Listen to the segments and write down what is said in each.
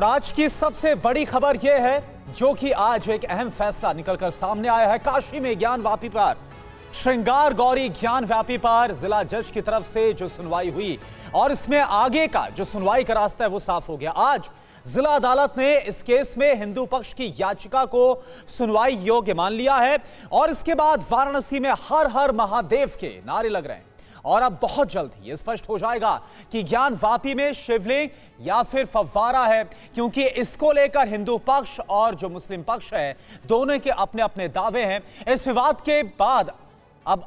और आज की सबसे बड़ी खबर यह है जो कि आज एक अहम फैसला निकलकर सामने आया है। काशी में ज्ञान वापी पर, श्रृंगार गौरी ज्ञान व्यापी पर जिला जज की तरफ से जो सुनवाई हुई और इसमें आगे का जो सुनवाई का रास्ता है वो साफ हो गया। आज जिला अदालत ने इस केस में हिंदू पक्ष की याचिका को सुनवाई योग्य मान लिया है और इसके बाद वाराणसी में हर हर महादेव के नारे लग रहे हैं और अब बहुत जल्द ही स्पष्ट हो जाएगा कि ज्ञान वापी में शिवलिंग या फिर फव्वारा है, क्योंकि इसको लेकर हिंदू पक्ष और जो मुस्लिम पक्ष है दोनों के अपने अपने दावे हैं। इस विवाद के बाद अब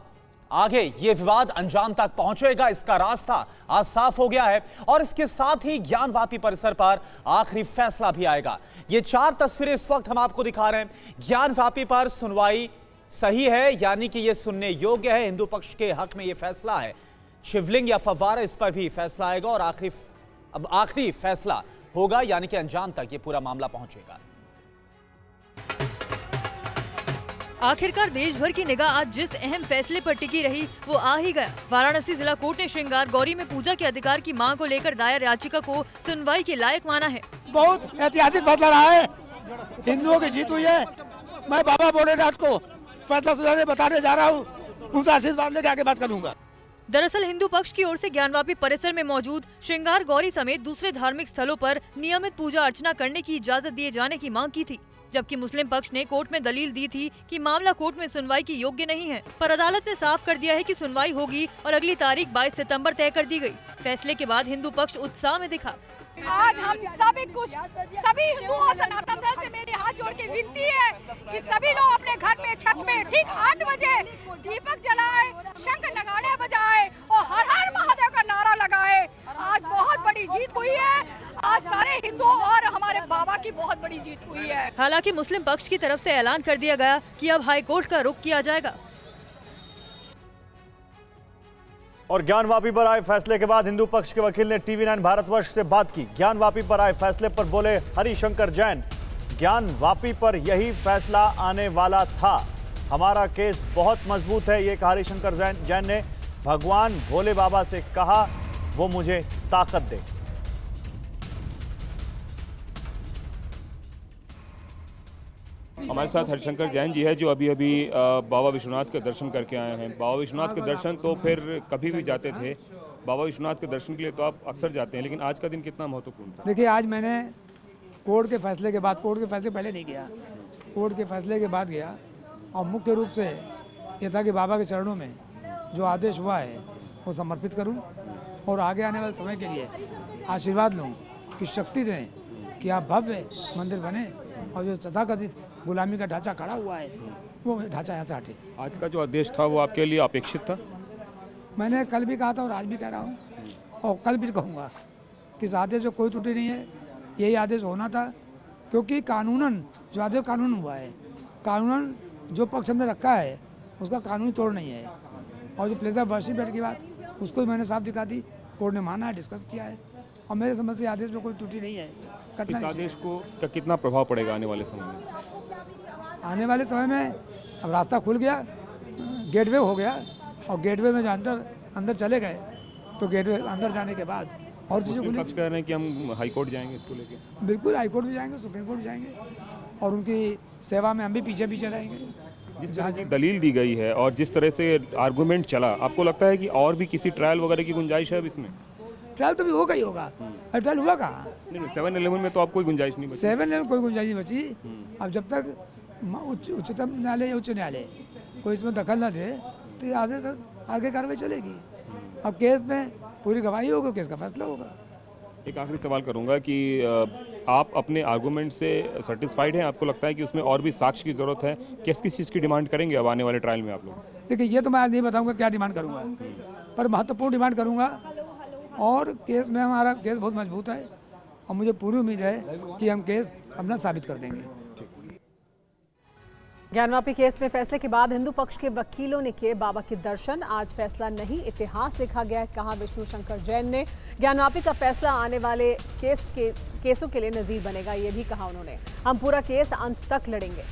आगे ये विवाद अंजाम तक पहुंचेगा, इसका रास्ता आज साफ हो गया है और इसके साथ ही ज्ञान वापी परिसर पर आखिरी फैसला भी आएगा। ये 4 तस्वीरें इस वक्त हम आपको दिखा रहे हैं। ज्ञान वापी पर सुनवाई सही है, यानी कि यह सुनने योग्य है, हिंदू पक्ष के हक में यह फैसला है। शिवलिंग या फव्वारा, इस पर भी फैसला आएगा और आखिरी फैसला होगा, यानी कि अंजाम तक यह पूरा मामला पहुंचेगा। आखिरकार देश भर की निगाह आज जिस अहम फैसले पर टिकी रही वो आ ही गया। वाराणसी जिला कोर्ट ने श्रृंगार गौरी में पूजा के अधिकार की मांग को लेकर दायर याचिका को सुनवाई के लायक माना है। बहुत ऐतिहासिक फैसला रहा है, हिंदुओं की जीत हुई है। मैं बाबा भोलेनाथ को फैसला सुनाने बताने जा रहा हूँ, उनका आशीर्वाद लेके आगे बात करूँगा। दरअसल हिंदू पक्ष की ओर से ज्ञानवापी परिसर में मौजूद श्रृंगार गौरी समेत दूसरे धार्मिक स्थलों पर नियमित पूजा अर्चना करने की इजाजत दिए जाने की मांग की थी, जबकि मुस्लिम पक्ष ने कोर्ट में दलील दी थी कि मामला कोर्ट में सुनवाई की योग्य नहीं है। पर अदालत ने साफ कर दिया है कि सुनवाई होगी और अगली तारीख 22 सितंबर तय कर दी गई। फैसले के बाद हिंदू पक्ष उत्साह में दिखा। आज हम सभी हिंदू और सनातन धर्म से मेरे हाथ जोड़ के विनती है कि सभी लोग अपने घर में छत में ठीक 8 बजे दीपक जलाए, शंख नगाड़े बजाए और हर हर महादेव का नारा लगाए। आज बहुत बड़ी जीत हुई है, आज सारे हिंदुओं और हमारे बाबा की बहुत बड़ी जीत हुई है। हालांकि मुस्लिम पक्ष की तरफ से ऐलान कर दिया गया कि अब हाई कोर्ट का रुख किया जाएगा। और ज्ञान वापी पर आए फैसले के बाद हिंदू पक्ष के वकील ने टीवी9 भारतवर्ष से बात की। ज्ञान वापी पर आए फैसले पर बोले हरिशंकर जैन, ज्ञान वापी पर यही फैसला आने वाला था, हमारा केस बहुत मजबूत है, ये कहा हरिशंकर जैन ने। भगवान भोले बाबा से कहा वो मुझे ताकत दे। हमारे साथ हरिशंकर जैन जी है जो अभी बाबा विश्वनाथ के दर्शन करके आए हैं। बाबा विश्वनाथ के दर्शन तो फिर कभी भी जाते थे, बाबा विश्वनाथ के दर्शन के लिए तो आप अक्सर जाते हैं, लेकिन आज का दिन कितना महत्वपूर्ण था? देखिए, आज मैंने कोर्ट के फैसले के बाद, कोर्ट के फैसले पहले नहीं गया, कोर्ट के फैसले के बाद गया और मुख्य रूप से ये था कि बाबा के चरणों में जो आदेश हुआ है वो समर्पित करूँ और आगे आने वाले समय के लिए आशीर्वाद लूँ कि शक्ति दें कि आप भव्य मंदिर बने और जो तथाकथित गुलामी का ढांचा खड़ा हुआ है वो ढांचा यहाँ से हटे। आज का जो आदेश था वो आपके लिए अपेक्षित था? मैंने कल भी कहा था और आज भी कह रहा हूँ और कल भी कहूँगा कि इस आदेश में कोई त्रुटि नहीं है, यही आदेश होना था, क्योंकि कानूनन जो आदेश कानून हुआ है, कानूनन जो पक्ष हमने रखा है उसका कानूनी तोड़ नहीं है। और जो प्लेस ऑफ वर्शिप बैठ की बात उसको भी मैंने साफ दिखा दी, कोर्ट ने माना है, डिस्कस किया है और मेरे समझ से आदेश में कोई त्रुटि नहीं है। इस आदेश को का कितना प्रभाव पड़ेगा आने वाले समय में? आने वाले समय में अब रास्ता खुल गया, गेटवे हो गया और गेटवे में जो अंदर चले गए तो गेटवे अंदर जाने के बाद और चीज़ें खुली। पक्ष कह रहे हैं कि हम हाई कोर्ट जाएंगे इसको लेके। बिल्कुल, हाई कोर्ट भी जाएंगे, सुप्रीम कोर्ट भी जाएंगे और उनकी सेवा में हम भी पीछे पीछे रहेंगे। जिस तरह की दलील दी गई है और जिस तरह से आर्गूमेंट चला, आपको लगता है कि और भी किसी ट्रायल वगैरह की गुंजाइश है अब इसमें? ट्रायल तो भी होगा ही होगा, ट्रायल हुआ कहाँ? नहीं, 7-11 में तो आप कोई गुंजाइश नहीं बची। 7-11 कोई गुंजाइश नहीं बची। अब जब तक उच्चतम न्यायालय या उच्च न्यायालय कोई इसमें दखल न दे तो ये आगे कार्रवाई चलेगी। अब केस में पूरी गवाही होगी, केस का फैसला होगा। एक आखिरी सवाल करूंगा कि आप अपने आर्गूमेंट से सेटिस्फाइड हैं? आपको लगता है कि उसमें और भी साक्ष्य की जरूरत है? किस चीज़ की डिमांड करेंगे अब आने वाले ट्रायल में आप लोग? देखिए, ये तो मैं आज नहीं बताऊंगा क्या डिमांड करूंगा, पर महत्वपूर्ण डिमांड करूंगा और केस में हमारा केस बहुत मजबूत है और मुझे पूरी उम्मीद है कि हम केस अपना साबित कर देंगे। ज्ञानवापी केस में फैसले के बाद हिंदू पक्ष के वकीलों ने किए बाबा के दर्शन। आज फैसला नहीं इतिहास लिखा गया, कहा विष्णु शंकर जैन ने। ज्ञानवापी का फैसला आने वाले केसों के लिए नजीर बनेगा, ये भी कहा उन्होंने। हम पूरा केस अंत तक लड़ेंगे।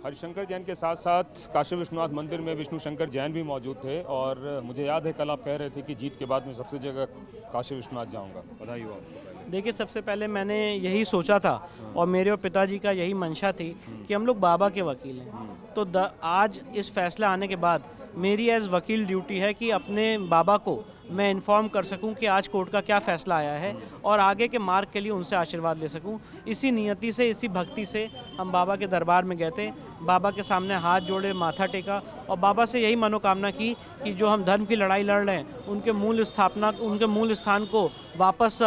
हरिशंकर जैन के साथ साथ काशी विश्वनाथ मंदिर में विष्णु शंकर जैन भी मौजूद थे और मुझे याद है कल आप कह रहे थे कि जीत के बाद मैं सबसे जगह काशी विश्वनाथ जाऊंगा। बधाई हो आपको। देखिए, सबसे पहले मैंने यही सोचा था और मेरे और पिताजी का यही मंशा थी कि हम लोग बाबा के वकील हैं, तो आज इस फैसला आने के बाद मेरी एज वकील ड्यूटी है कि अपने बाबा को मैं इन्फॉर्म कर सकूं कि आज कोर्ट का क्या फ़ैसला आया है और आगे के मार्ग के लिए उनसे आशीर्वाद ले सकूं। इसी नियति से, इसी भक्ति से हम बाबा के दरबार में गए थे, बाबा के सामने हाथ जोड़े, माथा टेका और बाबा से यही मनोकामना की कि जो हम धर्म की लड़ाई लड़ रहे हैं उनके मूल स्थान को वापस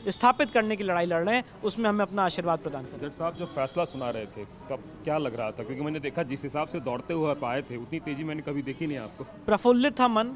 स्थापित करने की लड़ाई लड़ रहे हैं, उसमें हमें अपना आशीर्वाद प्रदान करें। जज साहब जब फैसला सुना रहे थे तब क्या लग रहा था? क्योंकि मैंने देखा जिस हिसाब से दौड़ते हुए आप आए थे उतनी तेजी मैंने कभी देखी नहीं आपको। प्रफुल्लित था मन,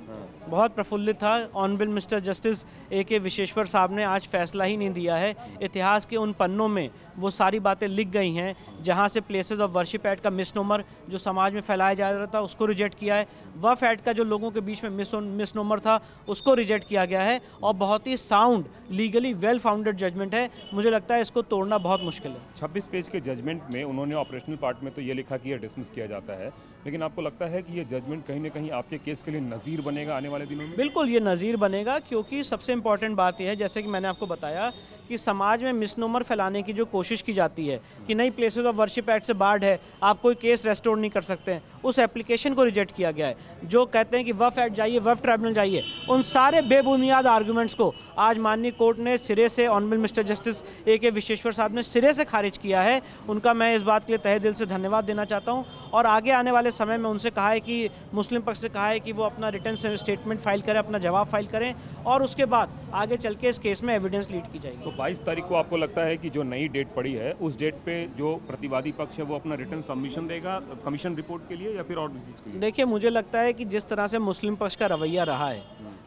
बहुत प्रफुल्लित था। Honourable mister justice A.K. Vishweshwar साहब ने आज फैसला ही नहीं दिया है। इतिहास के उन पन्नों में वो सारी बातें लिख गई हैं जहाँ से प्लेसेस ऑफ वर्शिप एक्ट का मिसनोमर जो समाज में फैलाया जा रहा था उसको रिजेक्ट किया है, वक्फ एक्ट का जो लोगों के बीच में मिसनोमर था उसको रिजेक्ट किया गया है और बहुत ही sound, legally well founded judgment है। मुझे लगता है इसको तोड़ना बहुत मुश्किल है। 26 पेज के जजमेंट में उन्होंने ऑपरेशनल पार्ट में तो ये लिखा कि ये डिसमिस किया जाता है, लेकिन आपको लगता है कि ये जजमेंट कहीं ना कहीं आपके केस के लिए नज़ीर बनेगा आने वाले दिनों में? बिल्कुल, ये नज़ीर बनेगा, क्योंकि सबसे इंपॉर्टेंट बात यह है, जैसे कि मैंने आपको बताया कि समाज में मिसनोमर फैलाने की जो कोशिश की जाती है कि नई प्लेसेस ऑफ वर्शिप एक्ट से बाढ़ है, आप कोई केस रेस्टोर नहीं कर सकते हैं, उस एप्लीकेशन को रिजेक्ट किया गया है। जो कहते हैं कि वक्फ एक्ट जाइए, वक्फ ट्राइब्यूनल जाइए, उन सारे बेबुनियाद आर्गूमेंट्स को आज माननीय कोर्ट ने सिरे से, honourable mister justice A.K. Vishweshwar साहब ने सिरे से खारिज किया है। उनका मैं इस बात के लिए तहे दिल से धन्यवाद देना चाहता हूँ और आगे आने वाले समय में उनसे कहा है कि मुस्लिम पक्ष से कहा है कि वो अपना रिटर्न स्टेटमेंट फाइल करें, अपना जवाब फाइल करें और उसके बाद आगे चल के इस केस में एविडेंस लीड की जाएगी। तो 22 तारीख को आपको लगता है कि जो नई डेट पड़ी है उस डेट पे जो प्रतिवादी पक्ष है वो अपना रिटर्न सबमिशन देगा कमीशन रिपोर्ट के लिए या फिर और चीज़ के लिए? देखिए, मुझे लगता है कि जिस तरह से मुस्लिम पक्ष का रवैया रहा है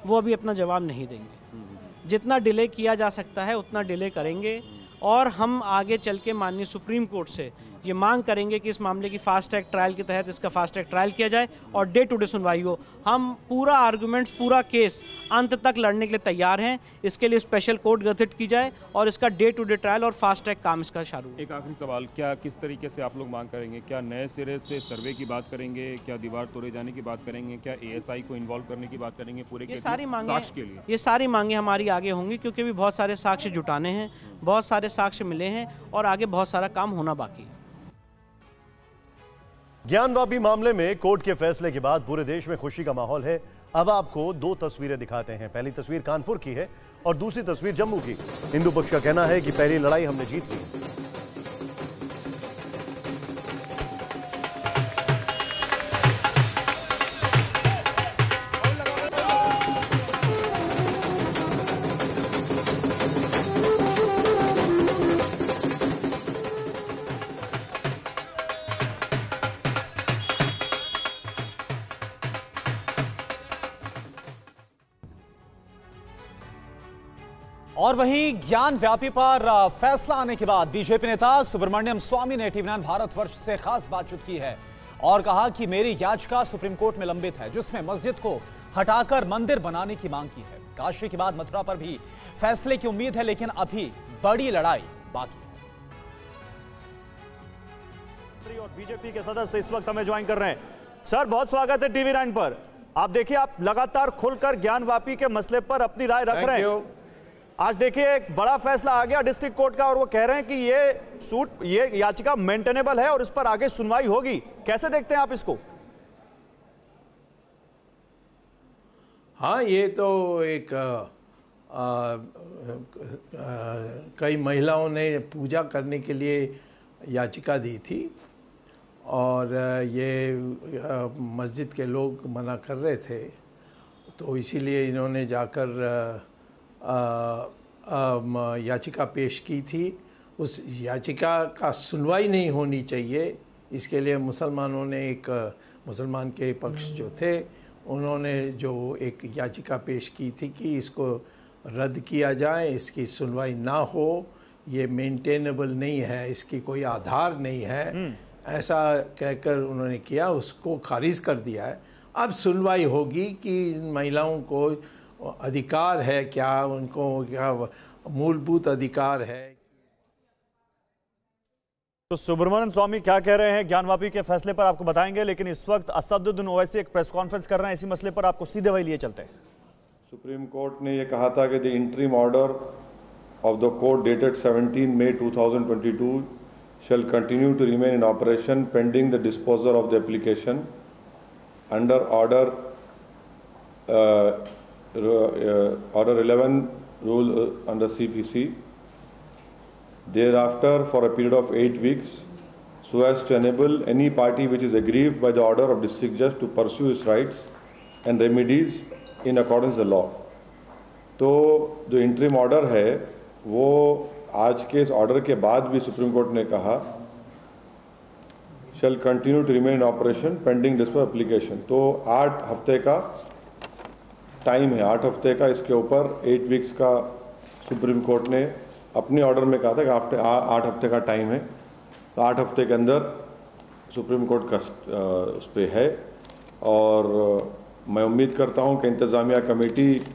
वो अभी अपना जवाब नहीं देंगे। जितना डिले किया जा सकता है उतना डिले करेंगे और हम आगे चल के माननीय सुप्रीम कोर्ट से ये मांग करेंगे कि इस मामले की फास्ट ट्रैक ट्रायल के तहत इसका फास्ट ट्रैक ट्रायल किया जाए और डे टू डे सुनवाई हो। हम पूरा आर्गूमेंट्स, पूरा केस अंत तक लड़ने के लिए तैयार हैं। इसके लिए स्पेशल कोर्ट गठित की जाए और इसका डे टू डे ट्रायल और फास्ट ट्रैक काम इसका शुरू। एक आखिरी सवाल, क्या किस तरीके से आप लोग मांग करेंगे? क्या नए सिरे से सर्वे की बात करेंगे? क्या दीवार तोड़े जाने की बात करेंगे? क्या ASI को इन्वॉल्व करने की बात करेंगे पूरे ये सारी मांगे साक्ष्य के लिए? ये सारी मांगे हमारी आगे होंगी, क्योंकि भी बहुत सारे साक्ष्य जुटाने हैं, बहुत सारे साक्ष्य मिले हैं और आगे बहुत सारा काम होना बाकी है। ज्ञानवापी मामले में कोर्ट के फैसले के बाद पूरे देश में खुशी का माहौल है। अब आपको दो तस्वीरें दिखाते हैं। पहली तस्वीर कानपुर की है और दूसरी तस्वीर जम्मू की। हिंदू पक्ष का कहना है कि पहली लड़ाई हमने जीत ली। और वहीं ज्ञान व्यापी पर फैसला आने के बाद बीजेपी नेता सुब्रमण्यम स्वामी ने TV9 भारतवर्ष से खास बातचीत की है और कहा कि मेरी याचिका सुप्रीम कोर्ट में लंबित है, जिसमें मस्जिद को हटाकर मंदिर बनाने की मांग की है। काशी के बाद मथुरा पर भी फैसले की उम्मीद है, लेकिन अभी बड़ी लड़ाई बाकी है। और बीजेपी के सदस्य इस वक्त हमें ज्वाइन कर रहे हैं। सर, बहुत स्वागत है TV9 पर। आप देखिए, आप लगातार खुलकर ज्ञानवापी के मसले पर अपनी राय रख रहे हैं। आज देखिए, एक बड़ा फैसला आ गया डिस्ट्रिक्ट कोर्ट का और वो कह रहे हैं कि ये याचिका मेंटेनेबल है और इस पर आगे सुनवाई होगी। कैसे देखते हैं आप इसको? हाँ, ये तो एक कई महिलाओं ने पूजा करने के लिए याचिका दी थी और ये मस्जिद के लोग मना कर रहे थे, तो इसीलिए इन्होंने जाकर याचिका पेश की थी। उस याचिका का सुनवाई नहीं होनी चाहिए, इसके लिए मुसलमानों ने मुसलमान के पक्ष जो थे उन्होंने जो एक याचिका पेश की थी कि इसको रद्द किया जाए, इसकी सुनवाई ना हो, ये मेंटेनेबल नहीं है, इसकी कोई आधार नहीं है, ऐसा कहकर उन्होंने किया, उसको खारिज कर दिया है। अब सुनवाई होगी कि इन महिलाओं को अधिकार है क्या, उनको क्या मूलभूत अधिकार है। तो सुब्रमण्यम स्वामी क्या कह रहे हैं ज्ञानवापी के फैसले पर आपको बताएंगे, लेकिन इस वक्त असदुद्दीन ओवैसी एक प्रेस कॉन्फ्रेंस कर रहे हैं इसी मसले पर, आपको सीधे वही लिए चलते हैं। सुप्रीम कोर्ट ने यह कहा था कि the interim order of the court dated 17 May 2022 shall continue to remain in operation pending the disposal of the application under order 11 rule under CPC. Thereafter, for a period of 8 weeks, so as to enable any party which is aggrieved by the order of district judge to pursue its rights and remedies in accordance with the law. तो जो interim order है वो आज के इस order के बाद भी सुप्रीम कोर्ट ने कहा shall continue to remain in operation pending disposal application. तो 8 हफ्ते का टाइम है, 8 हफ्ते का, इसके ऊपर 8 वीक्स का सुप्रीम कोर्ट ने अपने ऑर्डर में कहा था कि 8 हफ्ते का टाइम है। तो 8 हफ्ते के अंदर सुप्रीम कोर्ट का उस पर है, और मैं उम्मीद करता हूं कि इंतज़ामिया कमेटी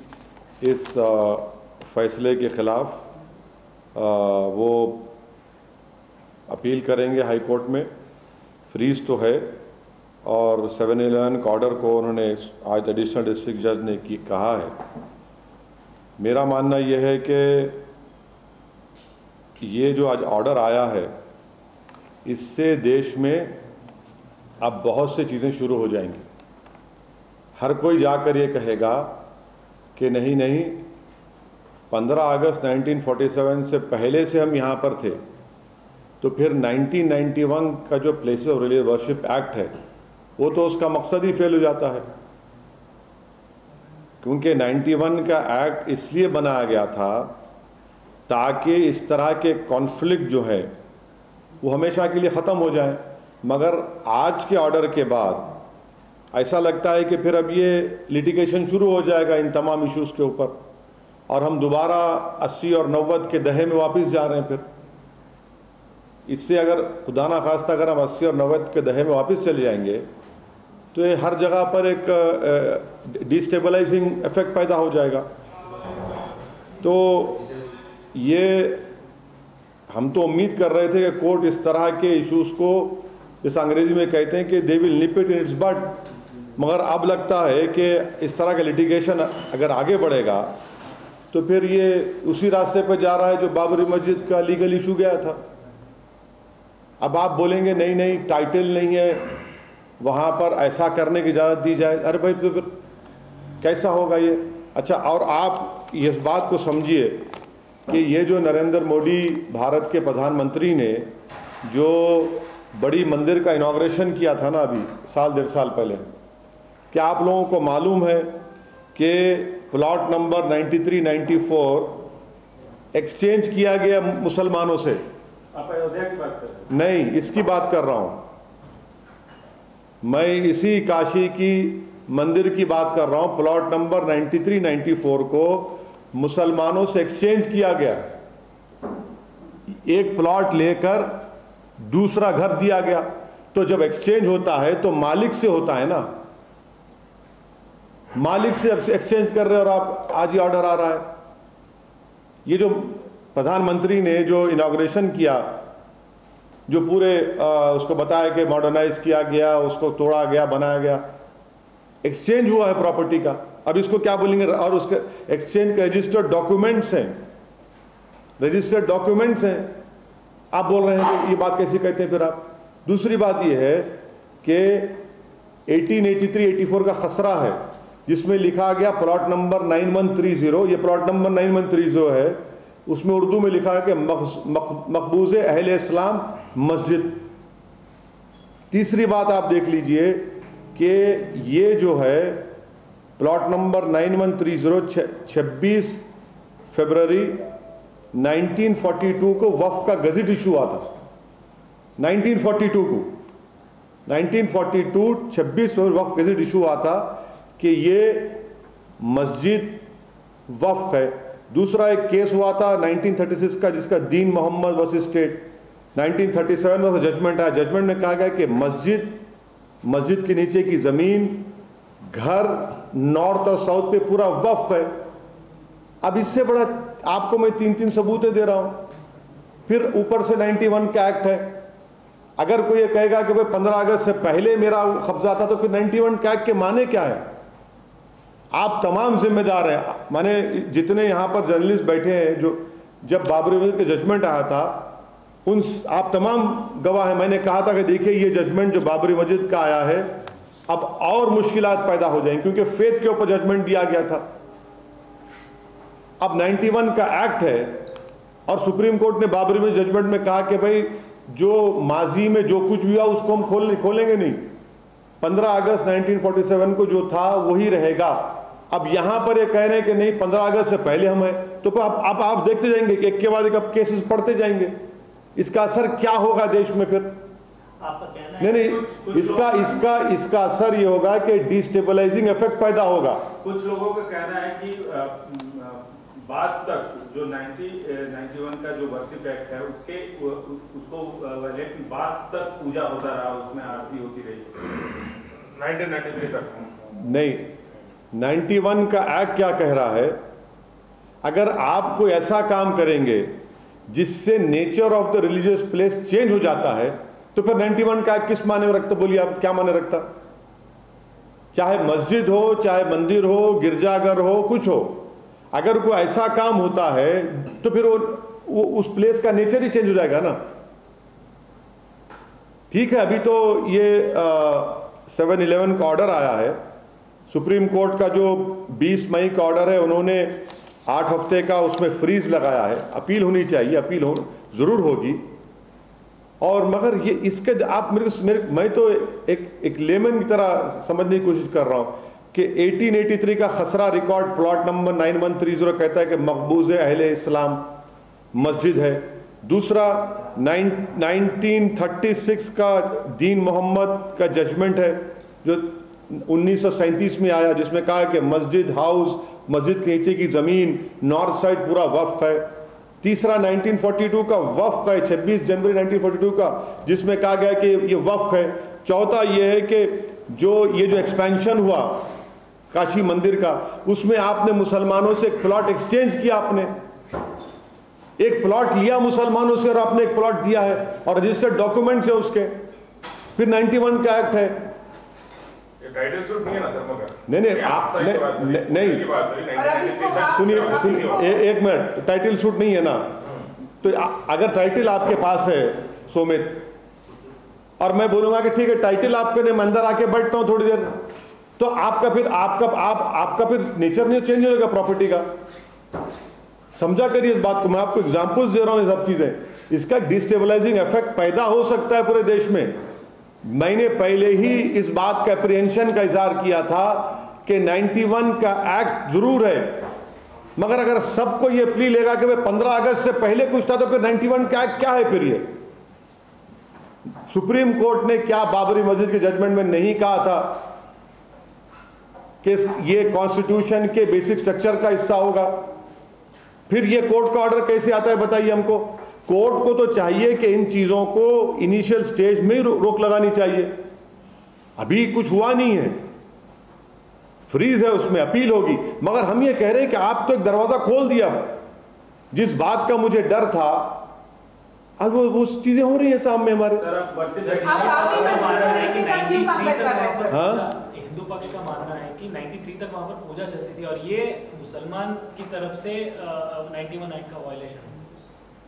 इस फैसले के ख़िलाफ़ वो अपील करेंगे हाई कोर्ट में। फ्रीज तो है, और 7-11 का ऑर्डर को उन्होंने आज एडिशनल डिस्ट्रिक्ट जज ने कहा है। मेरा मानना यह है कि ये जो आज ऑर्डर आया है इससे देश में अब बहुत सी चीज़ें शुरू हो जाएंगी। हर कोई जाकर ये कहेगा कि नहीं नहीं, 15 अगस्त 1947 से पहले से हम यहाँ पर थे, तो फिर 1991 का जो places of religious worship act है वो तो उसका मकसद ही फेल हो जाता है, क्योंकि 91 का एक्ट इसलिए बनाया गया था ताकि इस तरह के कॉन्फ्लिक्ट जो है वो हमेशा के लिए ख़त्म हो जाए। मगर आज के ऑर्डर के बाद ऐसा लगता है कि फिर अब ये लिटिगेशन शुरू हो जाएगा इन तमाम इश्यूज़ के ऊपर, और हम दोबारा 80 और 90 के दहे में वापस जा रहे हैं। फिर इससे अगर खुदा ना खास्ता अगर हम 80 और 90 के दहे में वापस चले जाएंगे तो ये हर जगह पर एक डिस्टेबलाइजिंग इफेक्ट पैदा हो जाएगा। तो ये हम तो उम्मीद कर रहे थे कि कोर्ट इस तरह के इश्यूज़ को, इस अंग्रेजी में कहते हैं कि they will nip it in its bud, मगर अब लगता है कि इस तरह का लिटिगेशन अगर आगे बढ़ेगा तो फिर ये उसी रास्ते पर जा रहा है जो बाबरी मस्जिद का लीगल इशू गया था। अब आप बोलेंगे नहीं नहीं, टाइटल नहीं है, वहाँ पर ऐसा करने की इजाज़त दी जाए। अरे भाई, तो फिर कैसा होगा ये? अच्छा, और आप इस बात को समझिए कि ये जो नरेंद्र मोदी भारत के प्रधानमंत्री ने जो बड़ी मंदिर का इनॉग्रेशन किया था ना अभी 1.5 साल पहले, क्या आप लोगों को मालूम है कि प्लॉट नंबर 93-94 एक्सचेंज किया गया मुसलमानों से? आप अयोध्या की बात कर रहे हैं? नहीं, इसकी बात कर रहा हूं मैं, इसी काशी की मंदिर की बात कर रहा हूं। प्लॉट नंबर 93-94 को मुसलमानों से एक्सचेंज किया गया। एक प्लॉट लेकर दूसरा घर दिया गया। तो जब एक्सचेंज होता है तो मालिक से होता है ना, मालिक से एक्सचेंज कर रहे हो, और आप आज ही ऑर्डर आ रहा है। ये जो प्रधानमंत्री ने जो इनॉग्रेशन किया, जो पूरे उसको बताया कि मॉडर्नाइज किया गया, उसको तोड़ा गया, बनाया गया, एक्सचेंज हुआ है प्रॉपर्टी का। अब इसको क्या बोलेंगे? और उसके एक्सचेंज के रजिस्टर्ड डॉक्यूमेंट्स हैं, रजिस्टर्ड डॉक्यूमेंट्स हैं। आप बोल रहे हैं कि ये बात कैसे कहते हैं फिर आप? दूसरी बात ये है कि 1883-84 का खसरा है जिसमें लिखा गया प्लॉट नंबर 9130, ये प्लॉट नंबर 9130 है, उसमें उर्दू में लिखा है कि मकबूज़े अहले इस्लाम मस्जिद। तीसरी बात आप देख लीजिए कि ये जो है प्लॉट नंबर 9130 26 फरवरी 1942 को वफ़ का गज़ट इशू हुआ था। 1942 को 1942 26 फरवरी वफ़ गज़ट इशू हुआ था कि ये मस्जिद वफ़ है। दूसरा एक केस हुआ था 1936 का जिसका दीन मोहम्मद वर्सेस स्टेट। 1937 में जजमेंट आया, जजमेंट में कहा गया कि मस्जिद के नीचे की ज़मीन, घर नॉर्थ और साउथ पे पूरा वफ़ है। अब इससे बड़ा आपको मैं 3 सबूतें दे रहा हूं। फिर ऊपर से 91 का एक्ट है, अगर कोई ये कहेगा कि भाई 15 अगस्त से पहले मेरा कब्जा था, तो फिर 91 का एक्ट के माने क्या है? आप तमाम जिम्मेदार हैं। माने जितने यहाँ पर जर्नलिस्ट बैठे हैं, जो जब बाबरी मस्जिद का जजमेंट आया था, आप तमाम गवाह हैं। मैंने कहा था कि देखिए ये जजमेंट जो बाबरी मस्जिद का आया है, अब और मुश्किलात पैदा हो जाएंगी, क्योंकि फेथ के ऊपर जजमेंट दिया गया था। अब 91 का एक्ट है और सुप्रीम कोर्ट ने बाबरी मस्जिद जजमेंट में कहा कि भाई जो माजी में जो कुछ भी हुआ उसको हम खोलेंगे नहीं। 15 अगस्त 1947 को जो था वही रहेगा। अब यहां पर ये कह रहे हैं कि नहीं 15 अगस्त से पहले हम हैं, तो फिर आप देखते जाएंगे कि एक के बाद एक अब केसेस पढ़ते जाएंगे। इसका असर क्या होगा देश में फिर? नहीं, इसका असर ये होगा कि डिस्टेबलाइजिंग इफेक्ट पैदा होगा। कुछ लोगों का कहना है कि बाद तक जो 91 का जो वर्शिप एक्ट है उसको बाद तक पूजा होता रहा, उसमें आरती होती रही 1993 तक। नहीं, 91 का एक्ट क्या कह रहा है? अगर आप कोई ऐसा काम करेंगे जिससे nature of the religious place change हो जाता है, तो फिर 91 का एक्ट किस माने में रखता? बोलिए आप, क्या माने रखता? चाहे मस्जिद हो, चाहे मंदिर हो, गिरजाघर हो, कुछ हो, अगर कोई ऐसा काम होता है तो फिर वो उस प्लेस का नेचर ही चेंज हो जाएगा ना। ठीक है, अभी तो ये 7/11 का ऑर्डर आया है। सुप्रीम कोर्ट का जो 20 मई का ऑर्डर है, उन्होंने 8 हफ्ते का उसमें फ्रीज लगाया है। अपील होनी चाहिए, अपील हो जरूर होगी। और मगर ये इसके आप मैं तो एक लेमन की तरह समझने की कोशिश कर रहा हूं कि 1883 का खसरा रिकॉर्ड प्लॉट नंबर 9130 कहता है कि मकबूज अहले इस्लाम मस्जिद है। दूसरा 1936 का दीन मोहम्मद का जजमेंट है जो 1937 में आया, जिसमें कहा कि मस्जिद हाउस, मस्जिद के नीचे की ज़मीन, नॉर्थ साइड पूरा वक्फ है। तीसरा 1942 का वक्फ है, 26 जनवरी 1942 का, जिसमें कहा गया कि ये वक्फ है। चौथा ये है कि ये जो एक्सपेंशन हुआ काशी मंदिर का, उसमें आपने मुसलमानों से एक प्लॉट एक्सचेंज किया, आपने एक प्लॉट लिया मुसलमानों से और आपने एक प्लॉट दिया है और रजिस्टर्ड डॉक्यूमेंट्स है उसके। फिर 91 का एक्ट है। टाइटल सूट नहीं है ना सर? मगर सुनिए एक मिनट, टाइटल सूट नहीं है ना? तो अगर टाइटल आपके पास है सोमित, और मैं बोलूंगा कि ठीक है टाइटल आपके, मैं अंदर आके बैठता हूं थोड़ी देर, तो आपका फिर नेचर नहीं चेंज होगा प्रॉपर्टी का। समझा करिए इस बात को, मैं आपको एग्जांपल्स दे रहा हूं। ये सब चीजें, इसका डिस्टेबलाइजिंग इफेक्ट पैदा हो सकता है पूरे देश में। मैंने पहले ही इस बात का एप्रीहेंशन का इजहार किया था कि 91 का एक्ट जरूर है, मगर अगर सबको ये प्ली लेगा कि 15 अगस्त से पहले कुछ था, तो फिर 91 का एक्ट क्या है? फिर ये सुप्रीम कोर्ट ने क्या बाबरी मस्जिद के जजमेंट में नहीं कहा था कि ये कॉन्स्टिट्यूशन के बेसिक स्ट्रक्चर का हिस्सा होगा? फिर ये कोर्ट का ऑर्डर कैसे आता है बताइए हमको? कोर्ट को तो चाहिए कि इन चीजों को इनिशियल स्टेज में ही रोक लगानी चाहिए। अभी कुछ हुआ नहीं है, फ्रीज है, उसमें अपील होगी। मगर हम ये कह रहे हैं कि आप तो एक दरवाजा खोल दिया। जिस बात का मुझे डर था, अब वो चीजें हो रही हैं सामने हमारे। हाँ, हिंदू पक्ष का मानना है कि 93 तक वहां पर पूजा चलती थी और ये मुसलमान की तरफ से 91 एक्ट का वायलेशन है।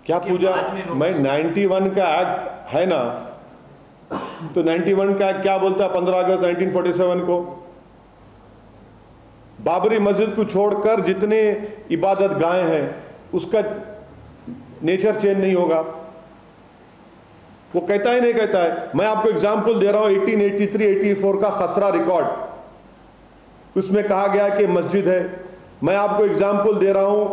क्या पूजा? मैं 91 का एक्ट है ना, तो 91 का एक्ट क्या बोलता है? 15 अगस्त 1947 को बाबरी मस्जिद को छोड़कर जितने इबादत गाहें हैं उसका नेचर चेंज नहीं होगा। वो कहता ही नहीं कहता है। मैं आपको एग्जाम्पल दे रहा हूं 1883-84 का खसरा रिकॉर्ड, उसमें कहा गया कि मस्जिद है। मैं आपको एग्जाम्पल दे रहा हूं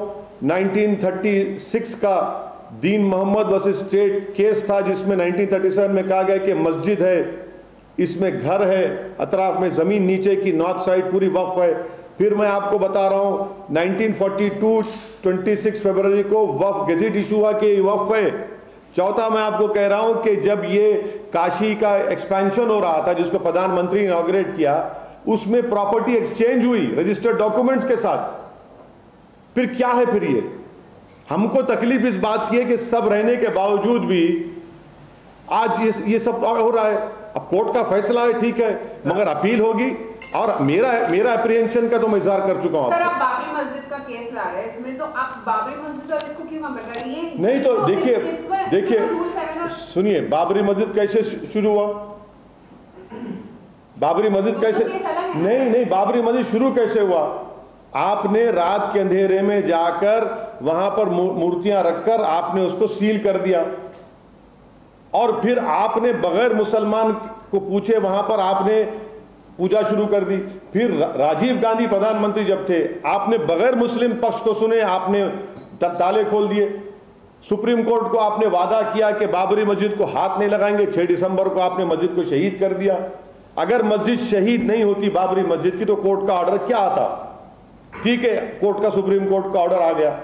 1936 का दीन मोहम्मद वर्सेस स्टेट केस था, जिसमें 1937 में कहा गया कि मस्जिद है, इसमें घर है, अतराफ में जमीन नीचे की नॉर्थ साइड पूरी वक्फ है। फिर मैं आपको बता रहा हूं 1942 26 फरवरी को वक्फ गेजेट इशू हुआ कि वक्फ है। चौथा मैं आपको कह रहा हूं कि जब ये काशी का एक्सपेंशन हो रहा था, जिसको प्रधानमंत्री ने इनॉग्रेट किया, उसमें प्रॉपर्टी एक्सचेंज हुई रजिस्टर्ड डॉक्यूमेंट्स के साथ। फिर क्या है? फिर ये हमको तकलीफ इस बात की है कि सब रहने के बावजूद भी आज ये सब हो रहा है। अब कोर्ट का फैसला है, ठीक है, मगर अपील होगी। और मेरा अप्रीहेंशन का तो मैं इजहार कर चुका हूँ। सर, आप बाबरी मस्जिद का केस ला रहे हैं, इसमें तो आप बाबरी मस्जिद और इसको क्यों हम बता रही हैं? नहीं तो देखिए सुनिए, बाबरी मस्जिद कैसे शुरू हुआ? बाबरी मस्जिद कैसे नहीं बाबरी मस्जिद शुरू कैसे हुआ? आपने रात के अंधेरे में जाकर वहां पर मूर्तियां रखकर आपने उसको सील कर दिया, और फिर आपने बगैर मुसलमान को पूछे वहां पर आपने पूजा शुरू कर दी। फिर राजीव गांधी प्रधानमंत्री जब थे, आपने बगैर मुस्लिम पक्ष को सुने आपने ताले खोल दिए। सुप्रीम कोर्ट को आपने वादा किया कि बाबरी मस्जिद को हाथ नहीं लगाएंगे। 6 दिसंबर को आपने मस्जिद को शहीद कर दिया। अगर मस्जिद शहीद नहीं होती बाबरी मस्जिद की, तो कोर्ट का ऑर्डर क्या आता? ठीक है, कोर्ट का सुप्रीम कोर्ट का ऑर्डर आ गया।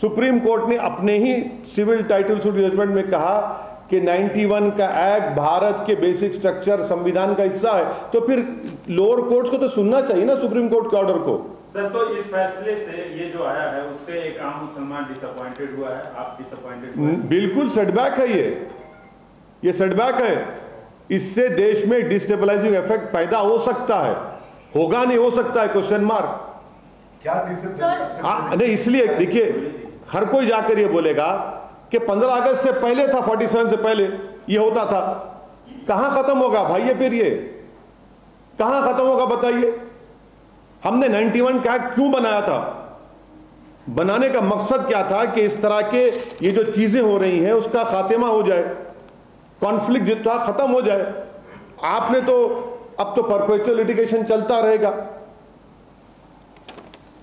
सुप्रीम कोर्ट ने अपने ही सिविल टाइटल सूट जजमेंट में कहा कि 91 का एक्ट भारत के बेसिक स्ट्रक्चर संविधान का हिस्सा है। तो फिर लोअर कोर्ट्स को तो सुनना चाहिए ना सुप्रीम कोर्ट के ऑर्डर को। सर, तो इस फैसले से ये जो आया है उससे एक आम मुसलमान डिसअपॉइंटेड हुआ है, आप डिसअपॉइंटेड हुए? बिल्कुल सेटबैक है ये सेटबैक है। इससे देश में डिस्टेबलाइजिंग इफेक्ट पैदा हो सकता है, होगा नहीं हो सकता है, क्वेश्चन मार्क। क्या नहीं, इसलिए देखिए, हर कोई जाकर ये बोलेगा कि 15 अगस्त से पहले था, 47 से पहले ये होता था। कहां खत्म होगा भाई ये? फिर ये कहां खत्म होगा बताइए? हमने 91 का एक्ट क्यों बनाया था? बनाने का मकसद क्या था कि इस तरह के ये जो चीजें हो रही हैं उसका खात्मा हो जाए, कॉन्फ्लिक्ट जितना खत्म हो जाए। आपने तो अब तो परपेचुअल लिटिगेशन चलता रहेगा।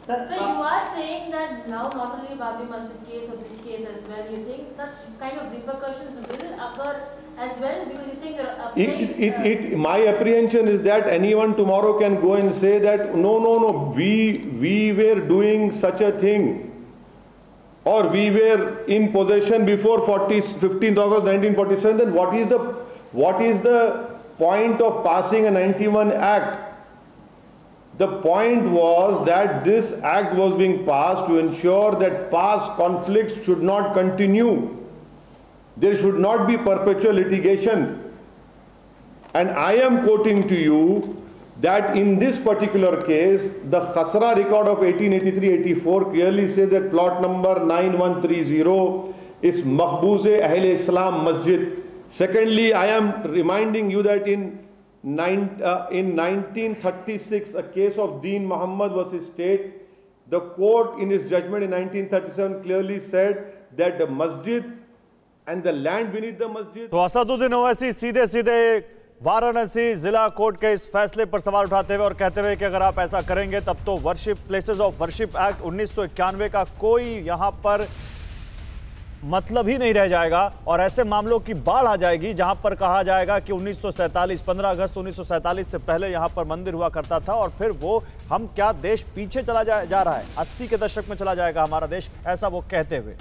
So you are saying that now not only Babri Masjid case or this case as well, you're saying such kind of repercussions will occur as well, because you're saying my apprehension is that anyone tomorrow can go and say that no, we were doing such a thing, or we were in possession before 15th August 1947. Then what is the point of passing a 91 Act? The point was that this act was being passed to ensure that past conflicts should not continue. There should not be perpetual litigation. And I am quoting to you that in this particular case, the Khasra record of 1883-84 clearly says that plot number 9130 is Mahbooze Ahl Islam Masjid. Secondly, I am reminding you that in 1936, a case of Deen Muhammad versus State, the court in its judgment in 1937 clearly said that the masjid and the land beneath the masjid. तो असदुद्दीन ओवैसी सीधे वाराणसी जिला court के इस फैसले पर सवाल उठाते हुए और कहते हुए कि अगर आप ऐसा करेंगे तब तो worship places of worship act 1991 का कोई यहां पर मतलब ही नहीं रह जाएगा, और ऐसे मामलों की बाढ़ आ जाएगी जहां पर कहा जाएगा कि 1947 15 अगस्त 1947 से पहले यहां पर मंदिर हुआ करता था, और फिर वो हम क्या देश पीछे चला जा रहा है, 80 के दशक में चला जाएगा हमारा देश, ऐसा वो कहते हुए।